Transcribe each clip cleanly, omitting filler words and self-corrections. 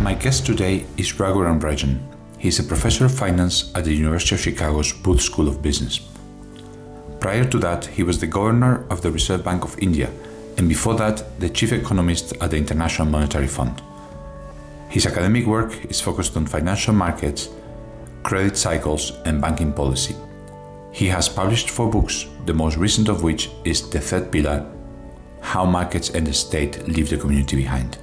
My guest today is Raghuram Rajan. He is a professor of finance at the University of Chicago's Booth School of Business. Prior to that, he was the governor of the Reserve Bank of India, and before that, the chief economist at the International Monetary Fund. His academic work is focused on financial markets, credit cycles, and banking policy. He has published 4 books, the most recent of which is The Third Pillar: How Markets and the State Leave the Community Behind.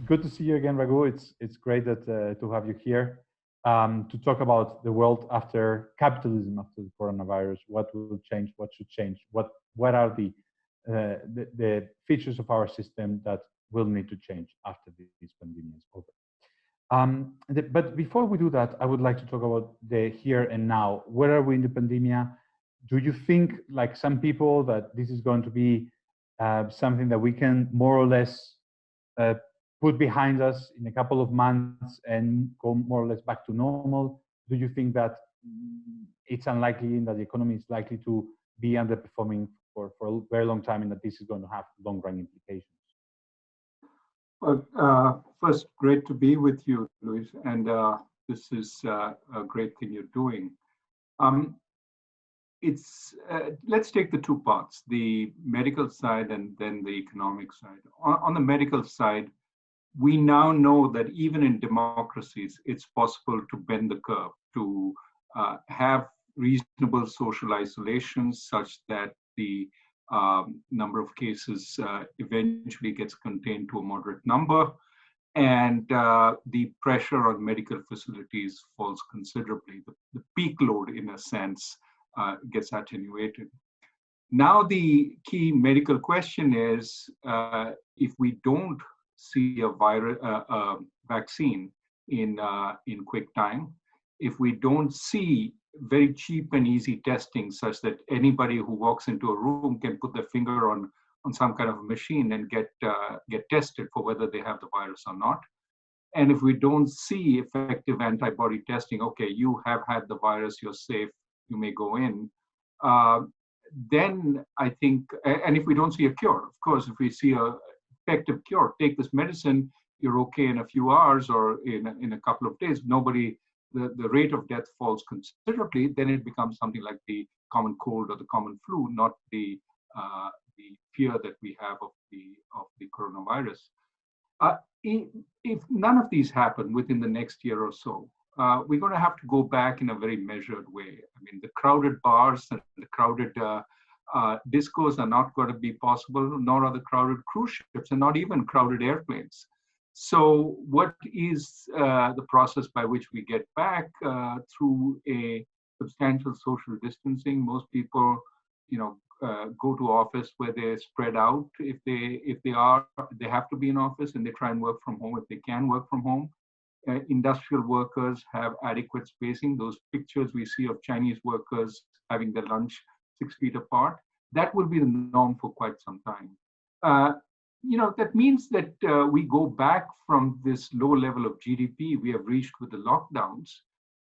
Good to see you again, Raghu. It's great to have you here to talk about the world after capitalism, after the coronavirus. What will change? What should change? What are the features of our system that will need to change after this pandemic is over? But before we do that, I would like to talk about the here and now. Where are we in the pandemic? Do you think, like some people, that this is going to be something that we can more or less put behind us in a couple of months and go more or less back to normal? Do you think that it's unlikely that the economy is likely to be underperforming for a very long time and that this is going to have long-run implications? Well, first, great to be with you, Luis, and this is a great thing you're doing. Let's take the 2 parts, the medical side and then the economic side. On the medical side, we now know that even in democracies, it's possible to bend the curve, to have reasonable social isolation such that the number of cases eventually gets contained to a moderate number, and the pressure on medical facilities falls considerably. The peak load, in a sense, gets attenuated. Now the key medical question is, if we don't see a vaccine in quick time, if we don't see very cheap and easy testing such that anybody who walks into a room can put their finger on some kind of a machine and get tested for whether they have the virus or not, and if we don't see effective antibody testing, okay, you have had the virus, you're safe, you may go in, then I think, and if we don't see a cure, of course, if we see a effective cure, take this medicine, you're okay in a few hours or in a couple of days, the rate of death falls considerably, then it becomes something like the common cold or the common flu, not the fear that we have of the coronavirus. If none of these happen within the next year or so, we're going to have to go back in a very measured way. I mean, the crowded bars and the crowded discos are not going to be possible, nor are the crowded cruise ships, and not even crowded airplanes. So what is the process by which we get back through a substantial social distancing? Most people, go to office where they're spread out. If they have to be in office, and they try and work from home if they can work from home. Industrial workers have adequate spacing. Those pictures we see of Chinese workers having their lunch 6 feet apart, that will be the norm for quite some time. That means that we go back from this low level of GDP we have reached with the lockdowns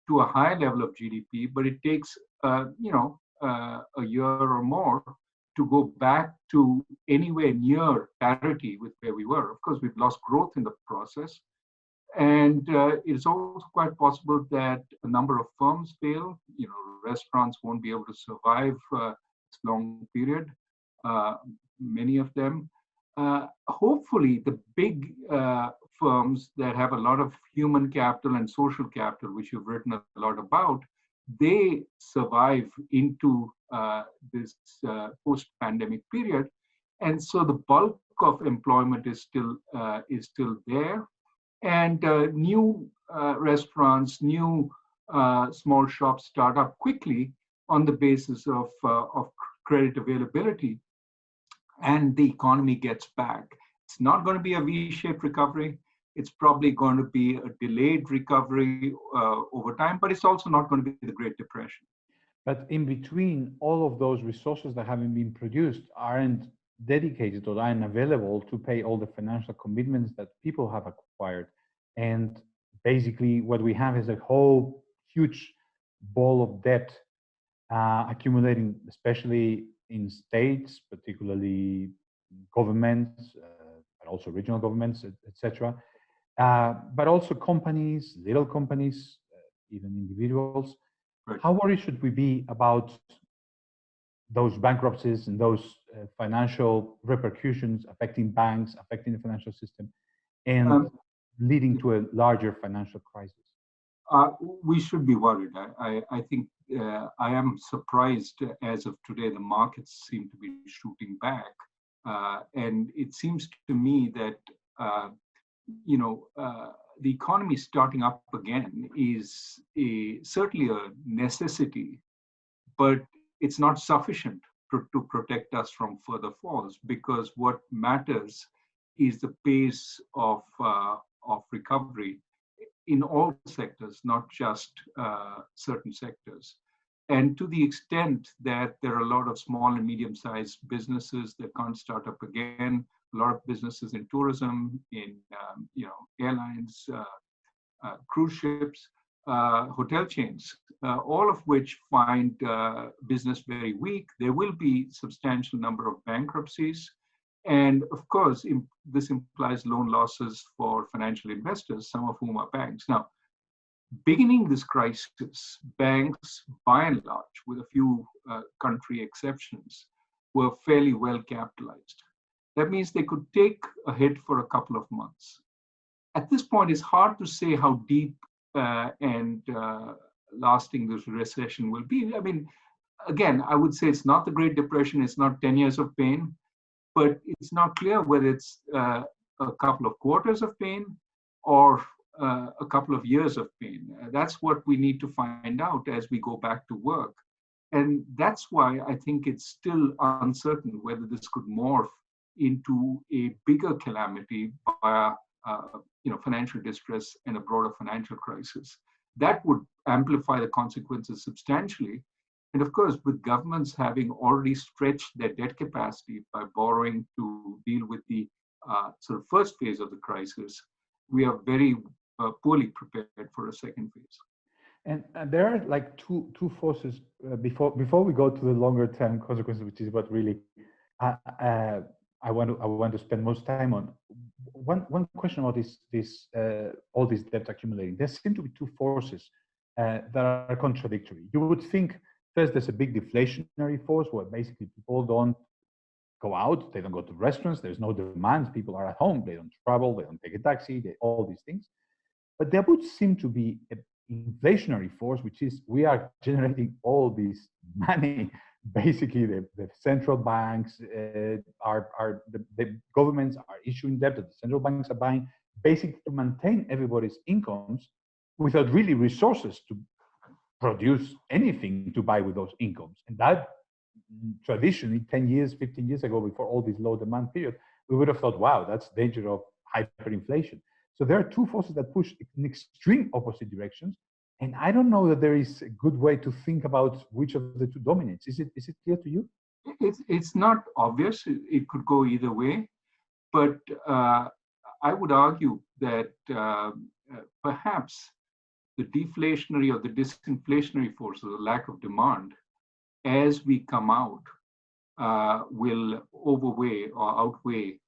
to a high level of GDP, but it takes a year or more to go back to anywhere near parity with where we were. Of course, we've lost growth in the process. And it's also quite possible that a number of firms fail. Restaurants won't be able to survive this long period, many of them. Hopefully, the big firms that have a lot of human capital and social capital, which you've written a lot about, they survive into this post-pandemic period. And so the bulk of employment is still there. And new restaurants, new small shops start up quickly on the basis of credit availability, and the economy gets back. It's not going to be a V-shaped recovery. It's probably going to be a delayed recovery over time, but it's also not going to be the Great Depression. But in between, all of those resources that haven't been produced aren't dedicated or aren't available to pay all the financial commitments that people have acquired. And basically what we have is a whole huge ball of debt accumulating, especially in states, particularly governments, but also regional governments, etc. but also companies, little companies, even individuals. Right. How worried should we be about those bankruptcies and those financial repercussions affecting banks, affecting the financial system, and leading to a larger financial crisis? We should be worried. I think I am surprised as of today, the markets seem to be shooting back. And it seems to me that, the economy starting up again is certainly a necessity, but it's not sufficient to protect us from further falls, because what matters is the pace of recovery in all sectors, not just certain sectors. And to the extent that there are a lot of small and medium-sized businesses that can't start up again, a lot of businesses in tourism, in airlines, cruise ships, hotel chains, all of which find business very weak. There will be substantial number of bankruptcies. And of course, this implies loan losses for financial investors, some of whom are banks. Now, beginning this crisis, banks, by and large, with a few country exceptions, were fairly well capitalized. That means they could take a hit for a couple of months. At this point, it's hard to say how deep and lasting this recession will be. I mean, again, I would say it's not the Great Depression, it's not 10 years of pain, but it's not clear whether it's a couple of quarters of pain or a couple of years of pain. That's what we need to find out as we go back to work. And that's why I think it's still uncertain whether this could morph into a bigger calamity via financial distress and a broader financial crisis. That would amplify the consequences substantially. And of course, with governments having already stretched their debt capacity by borrowing to deal with the sort of first phase of the crisis, we are very poorly prepared for a second phase. And there are like two forces before we go to the longer term consequences, which is what really I want to spend most time on. One question about this all this debt accumulating. There seem to be two forces that are contradictory. You would think first there's a big deflationary force where basically people don't go out, they don't go to restaurants, there's no demand, people are at home, they don't travel, they don't take a taxi, all these things. But there would seem to be an inflationary force, which is we are generating all this money. Basically, the central banks the governments are issuing debt that the central banks are buying, basically to maintain everybody's incomes without really resources to produce anything to buy with those incomes. And that traditionally 10 years, 15 years ago, before all this low demand period, we would have thought, wow, that's danger of hyperinflation. So there are two forces that push in extreme opposite directions. And I don't know that there is a good way to think about which of the two dominates. Is it clear to you? It's not obvious. It could go either way. But I would argue that perhaps the deflationary or the disinflationary forces, the lack of demand, as we come out, will overweigh or outweigh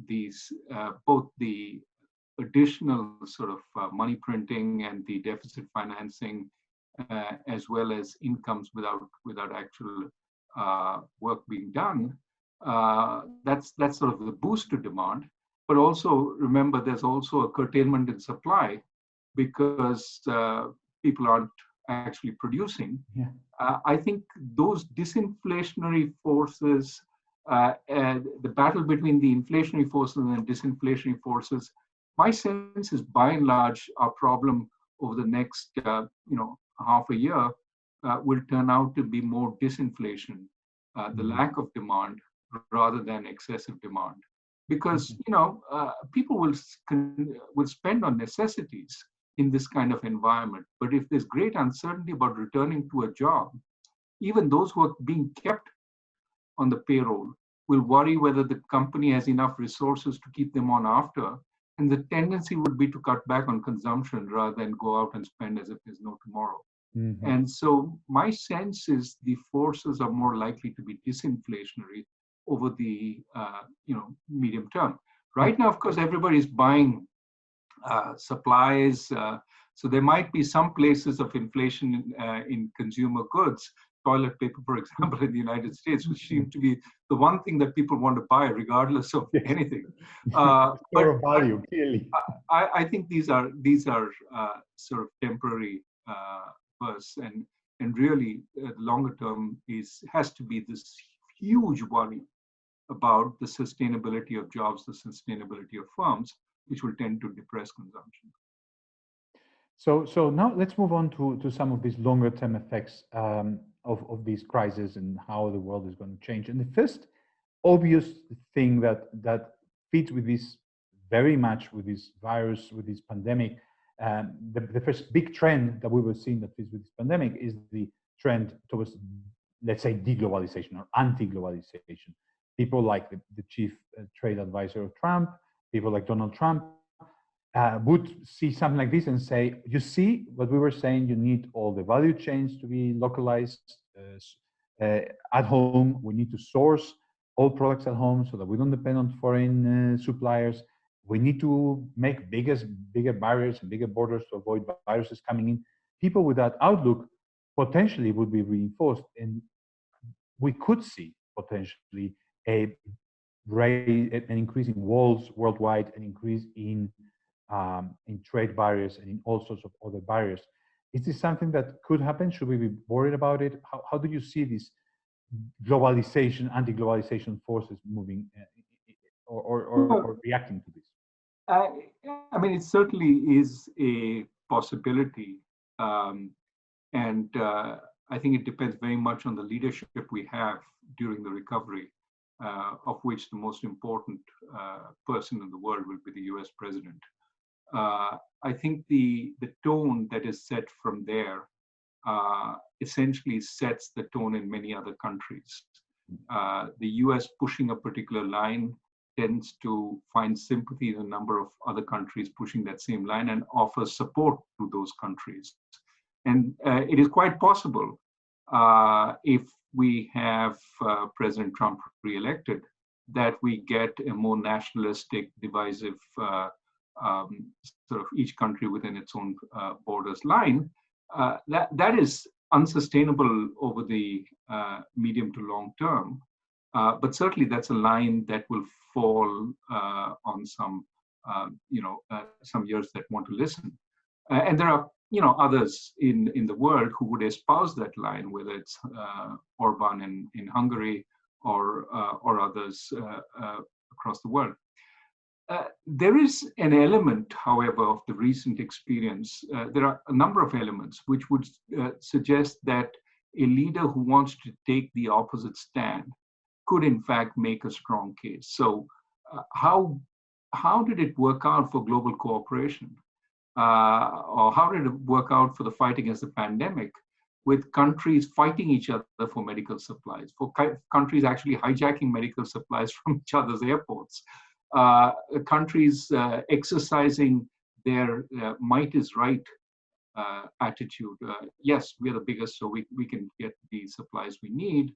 these both the additional sort of money printing and the deficit financing, as well as incomes without actual work being done. That's sort of the boost to demand. But also remember, there's also a curtailment in supply because people aren't actually producing. Yeah. I think those disinflationary forces, the battle between the inflationary forces and disinflationary forces, my sense is by and large our problem over the next half a year will turn out to be more disinflation, the lack of demand rather than excessive demand, because people will spend on necessities in this kind of environment. But if there's great uncertainty about returning to a job, even those who are being kept on the payroll will worry whether the company has enough resources to keep them on after. And the tendency would be to cut back on consumption rather than go out and spend as if there's no tomorrow. Mm-hmm. And so my sense is the forces are more likely to be disinflationary over the medium term. Right now, of course, everybody's buying supplies. So there might be some places of inflation in consumer goods. Toilet paper, for example, in the United States, which seems to be the one thing that people want to buy regardless of anything. Store of value, clearly. I think these are sort of temporary bursts, and really the longer term has to be this huge worry about the sustainability of jobs, the sustainability of firms, which will tend to depress consumption. So now let's move on to some of these longer term effects of these crises and how the world is going to change. And the first obvious thing that fits with this very much with this virus, with this pandemic, the first big trend that we were seeing that fits with this pandemic is the trend towards, let's say, deglobalization or anti-globalization. People like the chief trade advisor of Trump, people like Donald Trump, would see something like this and say, you see what we were saying, you need all the value chains to be localized at home. We need to source all products at home so that we don't depend on foreign suppliers. We need to make bigger barriers and bigger borders to avoid viruses coming in. People with that outlook potentially would be reinforced, and we could see potentially an increase in walls worldwide, an increase in trade barriers and in all sorts of other barriers. Is this something that could happen? Should we be worried about it? How do you see these globalization, anti-globalization forces moving or reacting to this? I mean, it certainly is a possibility. And I think it depends very much on the leadership we have during the recovery, of which the most important person in the world will be the US president. I think the tone that is set from there essentially sets the tone in many other countries. The US pushing a particular line tends to find sympathy in a number of other countries pushing that same line and offers support to those countries. And it is quite possible if we have President Trump re-elected, that we get a more nationalistic, divisive, sort of each country within its own borders line. That is unsustainable over the medium to long term. But certainly that's a line that will fall on some years that want to listen. And there are others in the world who would espouse that line, whether it's Orban in Hungary or others across the world. There is an element, however, of the recent experience. There are a number of elements which would suggest that a leader who wants to take the opposite stand could, in fact, make a strong case. So, how did it work out for global cooperation? Or how did it work out for the fight against the pandemic, with countries fighting each other for medical supplies, for countries actually hijacking medical supplies from each other's airports, countries exercising their might is right attitude. Yes, we are the biggest, so we can get the supplies we need,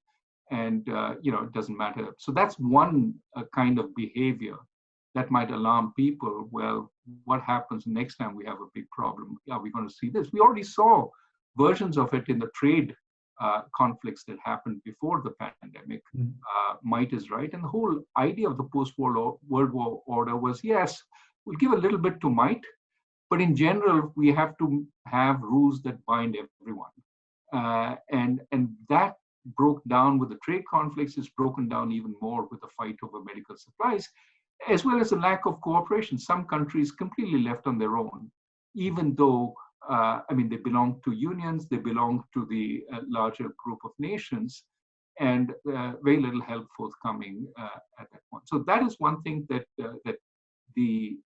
and it doesn't matter. So that's one kind of behavior that might alarm people. Well, what happens next time we have a big problem? Are we going to see this? We already saw versions of it in the trade conflicts that happened before the pandemic. Might is right. And the whole idea of the post-World War order was, yes, we'll give a little bit to might, but in general, we have to have rules that bind everyone. And that broke down with the trade conflicts. It's broken down even more with the fight over medical supplies, as well as a lack of cooperation. Some countries completely left on their own, even though, they belong to unions, they belong to the larger group of nations, and very little help forthcoming at that point. So that is one thing that the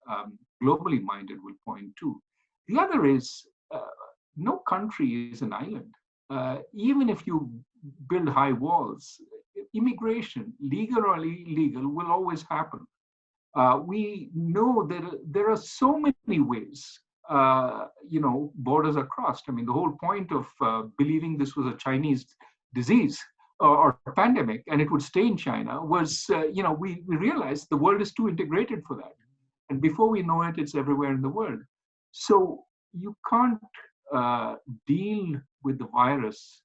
globally minded will point to. The other is no country is an island. Even if you build high walls, immigration, legal or illegal, will always happen. We know that there are so many ways, borders are crossed. I mean, the whole point of believing this was a Chinese disease or a pandemic and it would stay in China was, we realized the world is too integrated for that. And before we know it, it's everywhere in the world. So you can't deal with the virus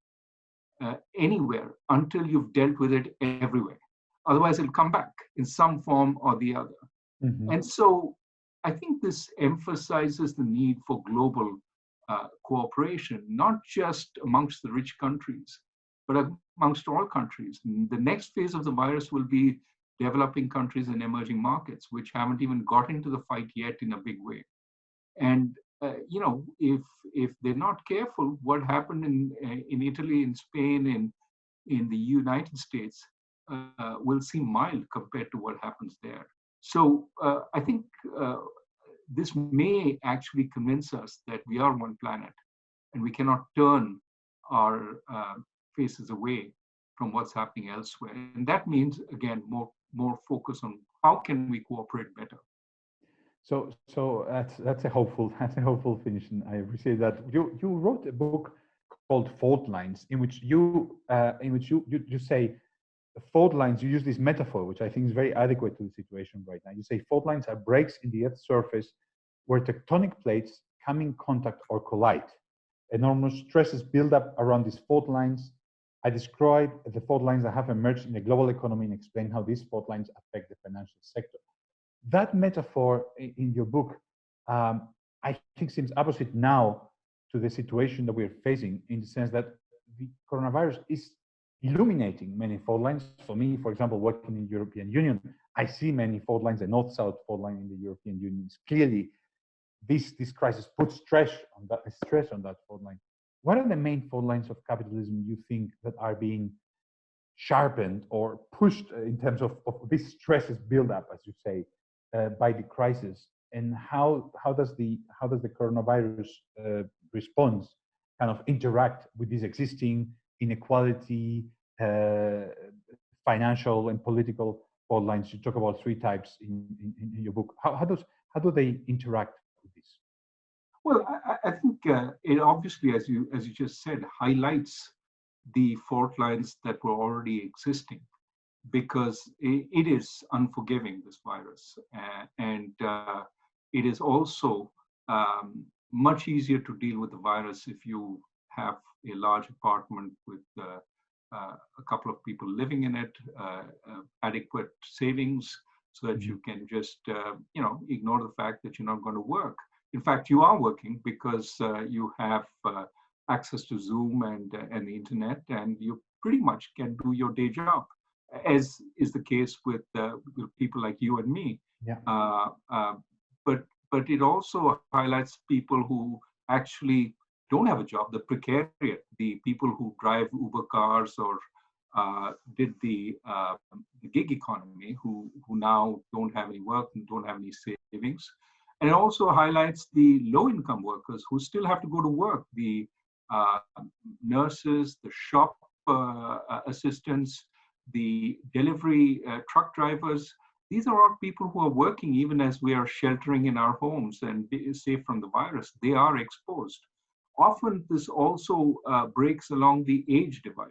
anywhere until you've dealt with it everywhere. Otherwise, it'll come back in some form or the other. Mm-hmm. And so I think this emphasizes the need for global cooperation, not just amongst the rich countries, but amongst all countries. The next phase of the virus will be developing countries and emerging markets, which haven't even got into the fight yet in a big way. And if they're not careful, what happened in Italy, in Spain, in the United States will seem mild compared to what happens there. So I think this may actually convince us that we are one planet and we cannot turn our faces away from what's happening elsewhere. And that means, again, more focus on how can we cooperate better. So that's a hopeful finish, and I appreciate that. You wrote a book called Fault Lines, in which you say fault lines. You use this metaphor, which I think is very adequate to the situation right now. You say fault lines are breaks in the Earth's surface where tectonic plates come in contact or collide. Enormous stresses build up around these fault lines. I describe the fault lines that have emerged in the global economy and explain how these fault lines affect the financial sector. That metaphor in your book, I think, seems opposite now to the situation that we're facing, in the sense that the coronavirus is illuminating many fault lines. For me, for example, working in the European Union, I see many fault lines. The north-south fault line in the European Union is clearly this crisis puts stress on that fault line. What are the main fault lines of capitalism you think that are being sharpened or pushed in terms of these stresses build up, as you say, by the crisis, and how does the coronavirus response kind of interact with this existing inequality, financial and political fault lines? You talk about three types in your book. How do they interact with this? Well, I think it obviously, as you just said, highlights the fault lines that were already existing, because it is unforgiving, this virus, and it is also much easier to deal with the virus if you have a large apartment with a couple of people living in it, adequate savings, so that you can just ignore the fact that you're not going to work. In fact, you are working because you have access to Zoom and the internet, and you pretty much can do your day job, as is the case with people like you and me. Yeah. But it also highlights people who actually don't have a job, the precariat, the people who drive Uber cars or did the gig economy, who now don't have any work and don't have any savings. And it also highlights the low-income workers who still have to go to work, the nurses, the shop assistants, the delivery truck drivers. These are all people who are working even as we are sheltering in our homes and safe from the virus. They are exposed. Often this also breaks along the age divide.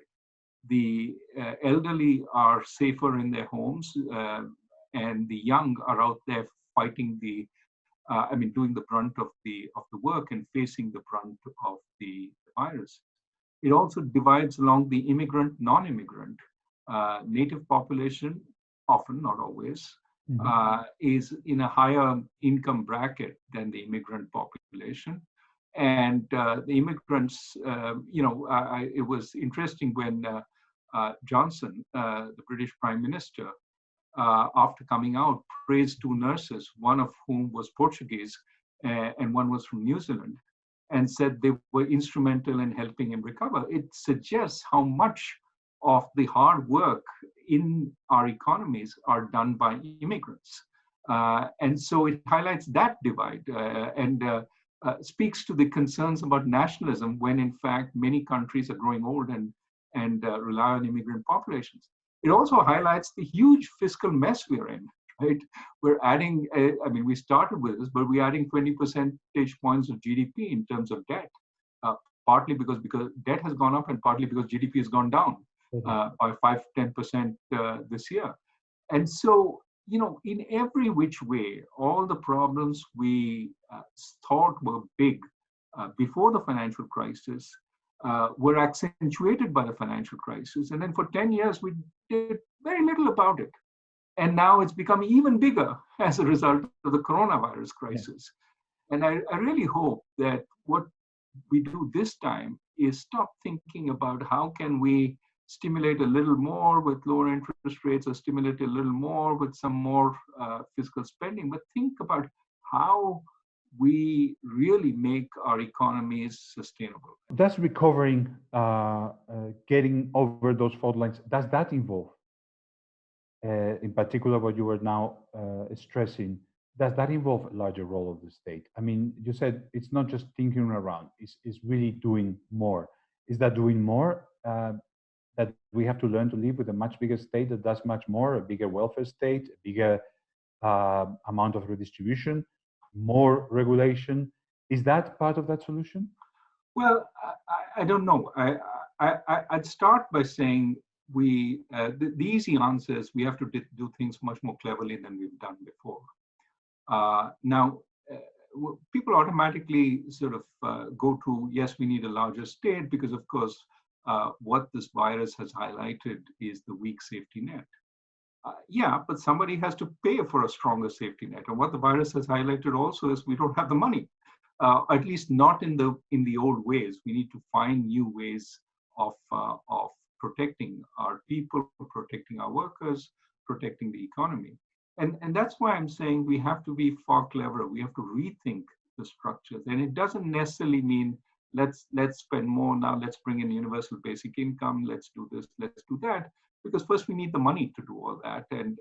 The elderly are safer in their homes, and the young are out there fighting doing the brunt of the work and facing the brunt of the virus. It also divides along the immigrant, non-immigrant. Native population, often, not always, is in a higher income bracket than the immigrant population. And the immigrants, it was interesting when Johnson, the British Prime Minister, after coming out, praised two nurses, one of whom was Portuguese and one was from New Zealand, and said they were instrumental in helping him recover. It suggests how much of the hard work in our economies are done by immigrants. And so it highlights that divide and speaks to the concerns about nationalism, when in fact many countries are growing old and rely on immigrant populations. It also highlights the huge fiscal mess we're in, right? We're adding, we started with this, but we're adding 20 percentage points of GDP in terms of debt, partly because debt has gone up and partly because GDP has gone down by 5-10% this year. And so in every which way, all the problems we thought were big before the financial crisis were accentuated by the financial crisis. And then for 10 years, we did very little about it. And now it's become even bigger as a result of the coronavirus crisis. Yeah. And I really hope that what we do this time is stop thinking about how can we stimulate a little more with lower interest rates or stimulate a little more with some more fiscal spending, but think about how we really make our economies sustainable. Does recovering, getting over those fault lines, does that involve, in particular what you were now stressing, does that involve a larger role of the state? I mean, you said it's not just thinking around, it's really doing more. Is that doing more that we have to learn to live with a much bigger state that does much more, a bigger welfare state, a bigger amount of redistribution, more regulation? Is that part of that solution? Well, I don't know. I'd start by saying the easy answer is we have to do things much more cleverly than we've done before. Now, people automatically sort of go to, yes, we need a larger state because, of course, what this virus has highlighted is the weak safety net. Yeah, but somebody has to pay for a stronger safety net. And what the virus has highlighted also is we don't have the money, at least not in the old ways. We need to find new ways of protecting our people, protecting our workers, protecting the economy. And that's why I'm saying we have to be far cleverer. We have to rethink the structures. And it doesn't necessarily mean let's spend more now, let's bring in universal basic income, let's do this, let's do that. Because first we need the money to do all that. And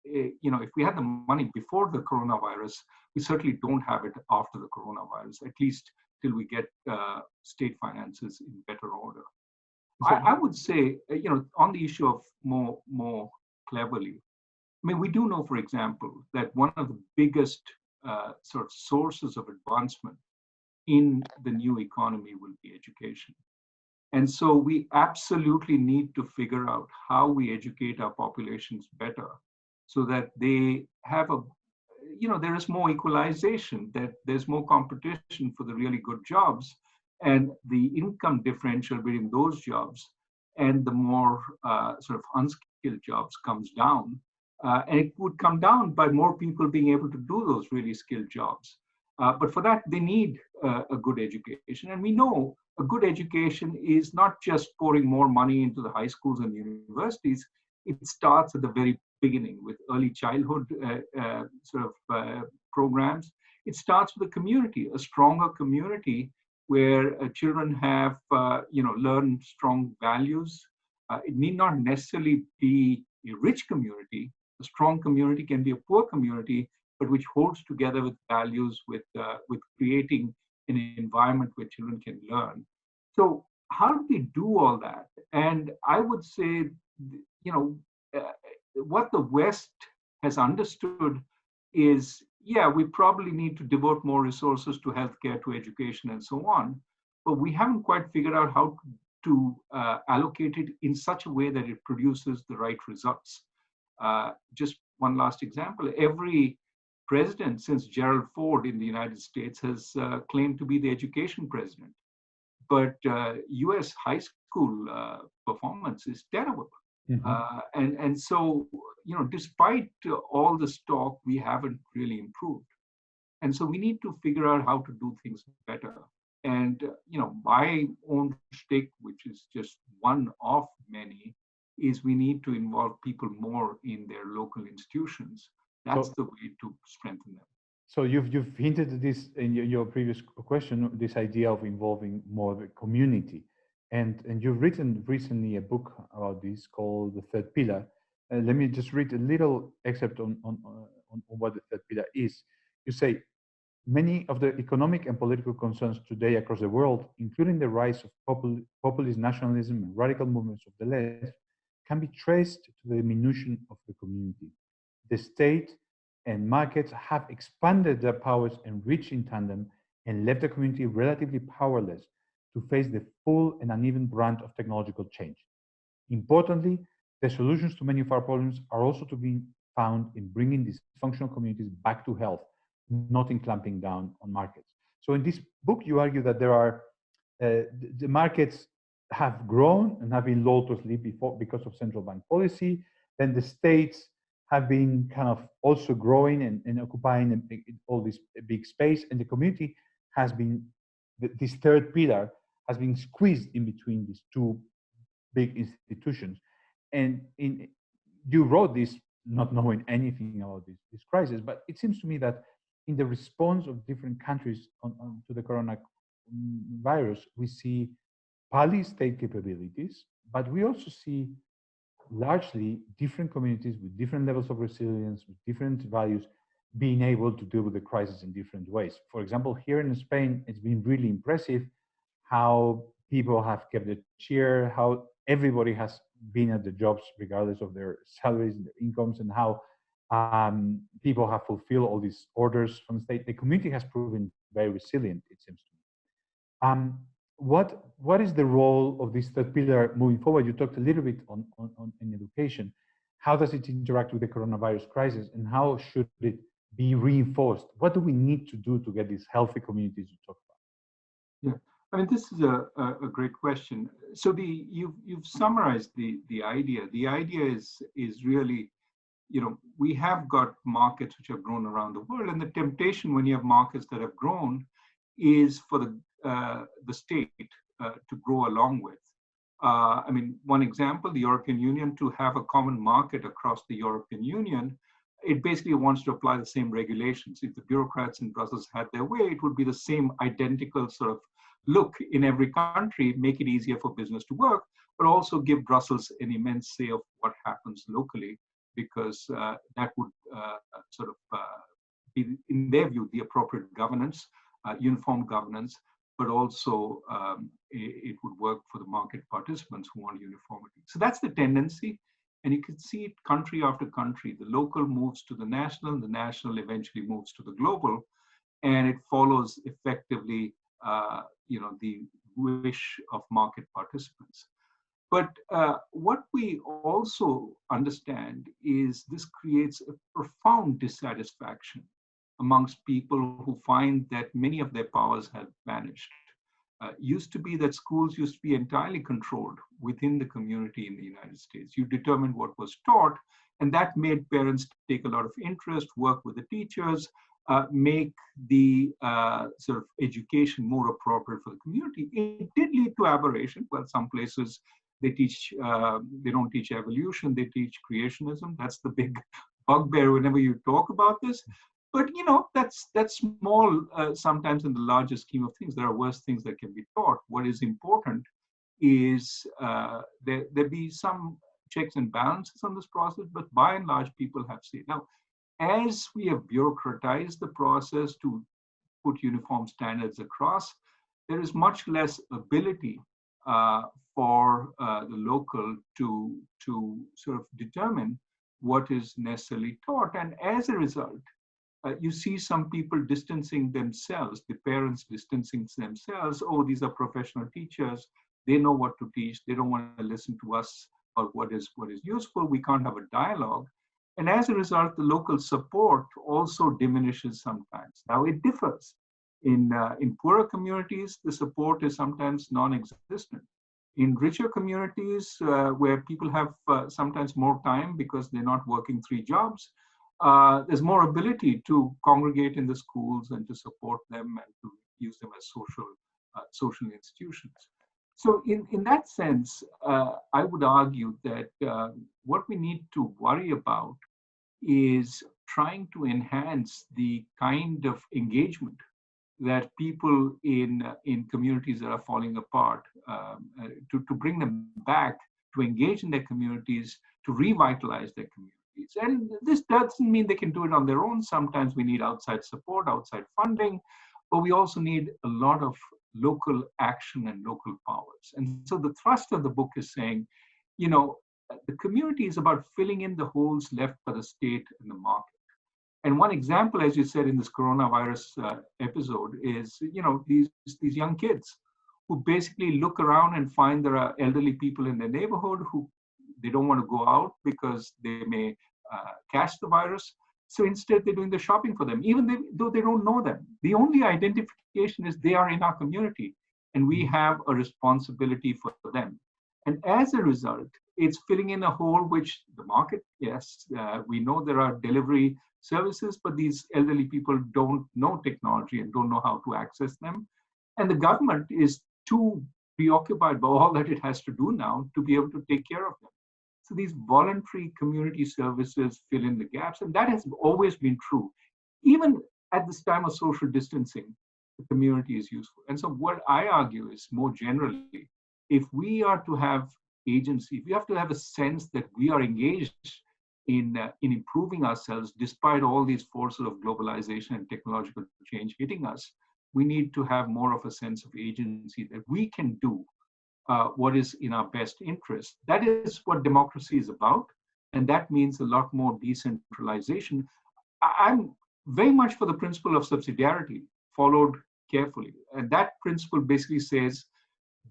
if we had the money before the coronavirus, we certainly don't have it after the coronavirus, at least till we get state finances in better order. I would say, on the issue of more cleverly, I mean, we do know, for example, that one of the biggest sort of sources of advancement in the new economy will be education. And so we absolutely need to figure out how we educate our populations better so that they have there is more equalization, that there's more competition for the really good jobs, and the income differential between those jobs and the more sort of unskilled jobs comes down. And it would come down by more people being able to do those really skilled jobs. But for that, they need a good education. And we know a good education is not just pouring more money into the high schools and universities. It starts at the very beginning with early childhood programs. It starts with a community, a stronger community where children have, learned strong values. It need not necessarily be a rich community. A strong community can be a poor community, but which holds together with values, with creating an environment where children can learn. So how do we do all that? And I would say, what the West has understood is, yeah, we probably need to devote more resources to healthcare, to education, and so on. But we haven't quite figured out how to allocate it in such a way that it produces the right results. Just one last example. Every president since Gerald Ford in the United States has claimed to be the education president. But US high school performance is terrible. Mm-hmm. And so, despite all this talk, we haven't really improved. And so we need to figure out how to do things better. And, my own stake, which is just one of many, is we need to involve people more in their local institutions. That's the way to strengthen them. So you've hinted at this in your previous question, this idea of involving more the community. And you've written recently a book about this called The Third Pillar. Let me just read a little excerpt on what the third pillar is. You say, many of the economic and political concerns today across the world, including the rise of populist nationalism and radical movements of the left, can be traced to the diminution of the community. The state and markets have expanded their powers and reach in tandem and left the community relatively powerless to face the full and uneven brunt of technological change. Importantly, the solutions to many of our problems are also to be found in bringing these functional communities back to health, not in clamping down on markets. So in this book, you argue that there are the markets have grown and have been lulled to sleep before because of central bank policy. Then the states have been kind of also growing and occupying all this big space, and the community has been, this third pillar has been squeezed in between these two big institutions. And you wrote this not knowing anything about this crisis, but it seems to me that in the response of different countries to the coronavirus, we see partly state capabilities, but we also see largely different communities with different levels of resilience, with different values, being able to deal with the crisis in different ways. For example, here in Spain, it's been really impressive how people have kept the cheer, how everybody has been at the jobs regardless of their salaries and their incomes, and how people have fulfilled all these orders from the state. The community has proven very resilient, it seems to me. What is the role of this third pillar moving forward? You talked a little bit on in education. How does it interact with the coronavirus crisis, and how should it be reinforced? What do we need to do to get these healthy communities you talk about? Yeah, I mean, this is a great question. So you've summarized the idea. The idea is really, we have got markets which have grown around the world, and the temptation when you have markets that have grown is for the state to grow along with. I mean, one example, the European Union, to have a common market across the European Union, it basically wants to apply the same regulations. If the bureaucrats in Brussels had their way, it would be the same identical sort of look in every country, make it easier for business to work, but also give Brussels an immense say of what happens locally, because that would sort of be, in their view, the appropriate governance, uniform governance, but also it would work for the market participants who want uniformity. So that's the tendency. And you can see it country after country. The local moves to the national eventually moves to the global, and it follows effectively the wish of market participants. But what we also understand is this creates a profound dissatisfaction amongst people who find that many of their powers have vanished. Used to be that schools used to be entirely controlled within the community in the United States. You determined what was taught, and that made parents take a lot of interest, work with the teachers, make the sort of education more appropriate for the community. It did lead to aberration. Well, some places they don't teach evolution, they teach creationism. That's the big bugbear whenever you talk about this. But that's small sometimes in the larger scheme of things. There are worse things that can be taught. What is important is there be some checks and balances on this process, but by and large, people have say. Now, as we have bureaucratized the process to put uniform standards across, there is much less ability for the local to sort of determine what is necessarily taught. And as a result, you see some people distancing themselves, the parents distancing themselves. Oh, these are professional teachers. They know what to teach. They don't want to listen to us about what is useful. We can't have a dialogue. And as a result, the local support also diminishes sometimes. Now, it differs. In poorer communities, the support is sometimes non-existent. In richer communities, where people have sometimes more time because they're not working 3 jobs, there's more ability to congregate in the schools and to support them and to use them as social institutions. So in that sense, I would argue that what we need to worry about is trying to enhance the kind of engagement that people in communities that are falling apart, to bring them back, to engage in their communities, to revitalize their communities. And this doesn't mean they can do it on their own. Sometimes we need outside support, outside funding, but we also need a lot of local action and local powers. And so the thrust of the book is saying, the community is about filling in the holes left by the state and the market. And one example, as you said in this coronavirus episode, is these young kids who basically look around and find there are elderly people in their neighborhood who they don't want to go out because they may catch the virus. So instead, they're doing the shopping for them, even though they don't know them. The only identification is they are in our community, and we have a responsibility for them. And as a result, it's filling in a hole which the market, yes, we know there are delivery services, but these elderly people don't know technology and don't know how to access them. And the government is too preoccupied by all that it has to do now to be able to take care of them. So these voluntary community services fill in the gaps, and that has always been true. Even at this time of social distancing, the community is useful. And so what I argue is, more generally, if we are to have agency, if we have to have a sense that we are engaged in improving ourselves despite all these forces of globalization and technological change hitting us, we need to have more of a sense of agency that we can do what is in our best interest. That is what democracy is about, and that means a lot more decentralization. I'm very much for the principle of subsidiarity, followed carefully. And that principle basically says,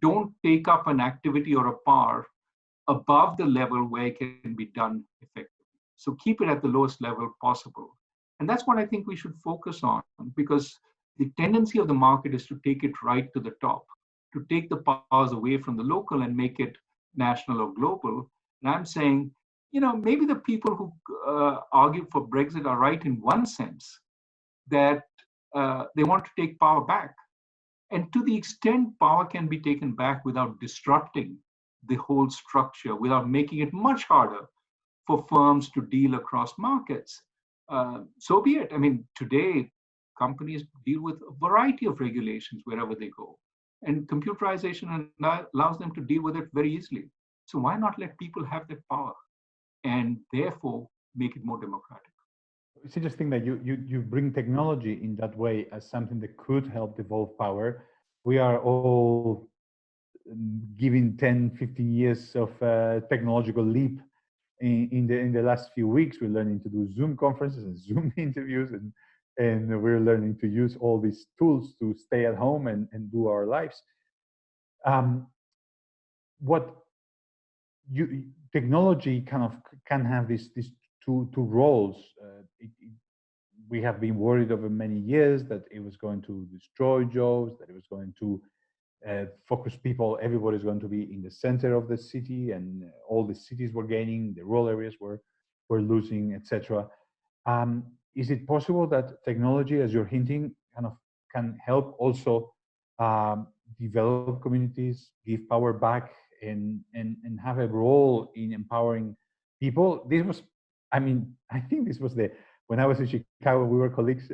don't take up an activity or a power above the level where it can be done effectively. So keep it at the lowest level possible. And that's what I think we should focus on, because the tendency of the market is to take it right to the top, to take the powers away from the local and make it national or global. And I'm saying, maybe the people who argue for Brexit are right in one sense, that they want to take power back. And to the extent power can be taken back without disrupting the whole structure, without making it much harder for firms to deal across markets, so be it. I mean, today, companies deal with a variety of regulations wherever they go. And computerization allows them to deal with it very easily. So why not let people have that power and therefore make it more democratic? It's interesting that you bring technology in that way as something that could help devolve power. We are all giving 10, 15 years of technological leap in the last few weeks. We're learning to do Zoom conferences and Zoom interviews, and we're learning to use all these tools to stay at home and do our lives. What technology kind of can have these two roles. We have been worried over many years that it was going to destroy jobs, that it was going to focus people. Everybody's going to be in the center of the city, and all the cities were gaining, the rural areas were losing, etc. Is it possible that technology, as you're hinting, kind of can help also develop communities, give power back, and have a role in empowering people? This was, I think this was when I was in Chicago, we were colleagues.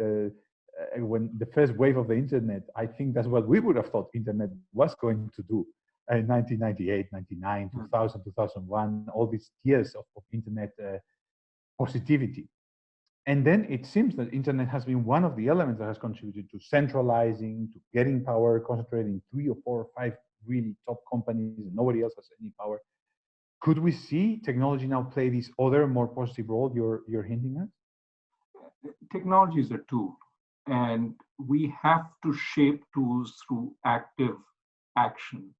When the first wave of the internet, I think that's what we would have thought internet was going to do in 1998, 99, 2000, 2001, all these years of internet positivity. And then it seems that internet has been one of the elements that has contributed to centralizing, to getting power concentrated in 3 or 4 or 5 really top companies, and nobody else has any power. Could we see technology now play this other, more positive role you're hinting at? Technology is a tool, and we have to shape tools through active action.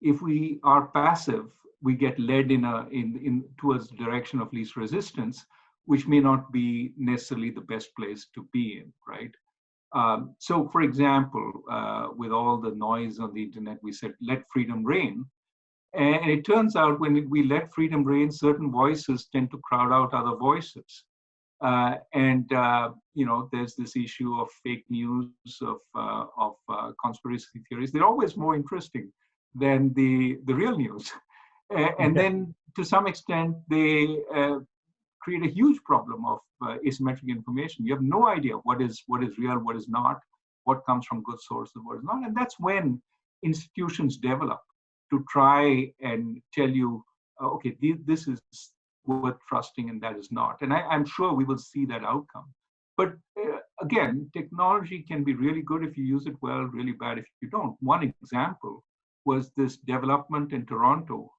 If we are passive, we get led in towards the direction of least resistance, which may not be necessarily the best place to be in, right? So, for example, with all the noise on the internet, we said, let freedom reign. And it turns out when we let freedom reign, certain voices tend to crowd out other voices. There's this issue of fake news, of conspiracy theories. They're always more interesting than the real news. And then to some extent, they create a huge problem of asymmetric information. You have no idea what is real, what is not, what comes from good sources, what is not. And that's when institutions develop to try and tell you, okay, this is worth trusting and that is not. And I'm sure we will see that outcome. But again, technology can be really good if you use it well, really bad if you don't. One example was this development in Toronto,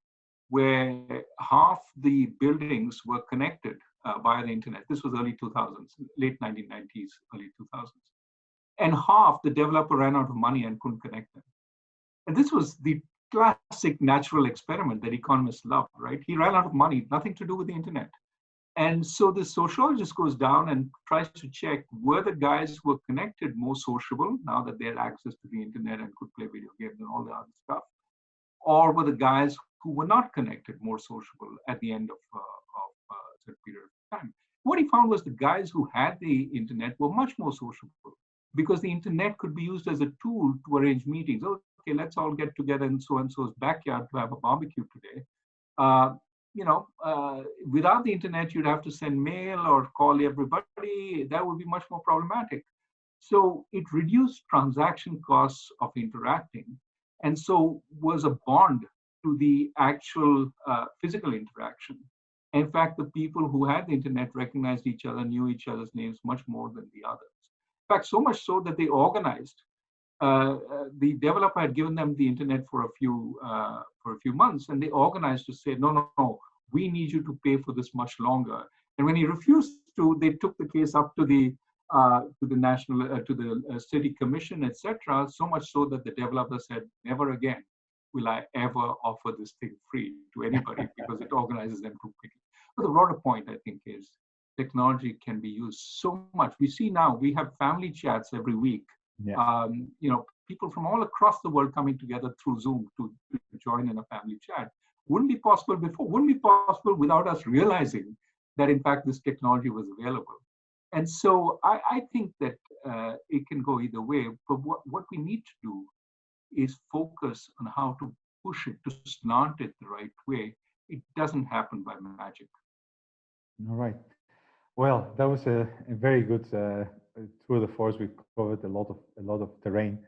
where half the buildings were connected via the internet. This was early 2000s, late 1990s, early 2000s. And half, the developer ran out of money and couldn't connect them. And this was the classic natural experiment that economists love, right? He ran out of money, nothing to do with the internet. And so the sociologist goes down and tries to check, were the guys who were connected more sociable now that they had access to the internet and could play video games and all the other stuff? Or were the guys who were not connected more sociable at the end of a certain period of time? What he found was the guys who had the internet were much more sociable, because the internet could be used as a tool to arrange meetings. Okay, let's all get together in so-and-so's backyard to have a barbecue today. Without the internet, you'd have to send mail or call everybody. That would be much more problematic. So it reduced transaction costs of interacting, and so was a bond to the actual physical interaction. In fact, the people who had the internet recognized each other, knew each other's names much more than the others. In fact, so much so that they organized. The developer had given them the internet for a few months, and they organized to say, no, we need you to pay for this much longer. And when he refused to, they took the case up to the city commission, etc. So much so that the developer said, never again will I ever offer this thing free to anybody because it organizes them too quickly. But the broader point, I think, is technology can be used so much. We see now, we have family chats every week. Yeah. People from all across the world coming together through Zoom to join in a family chat. Wouldn't be possible before, wouldn't be possible without us realizing that, in fact, this technology was available. And so I think that it can go either way. But what we need to do is focus on how to push it, to slant it the right way. It doesn't happen by magic. All right. Well, that was a very good tour de force. We covered a lot of terrain.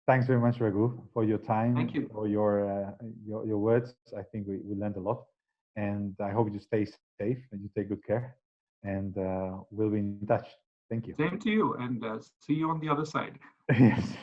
Thanks very much, Raghu, for your time. Thank you. For your words. I think we learned a lot, and I hope you stay safe and you take good care. And we'll be in touch. Thank you. Same to you, and see you on the other side. Yes.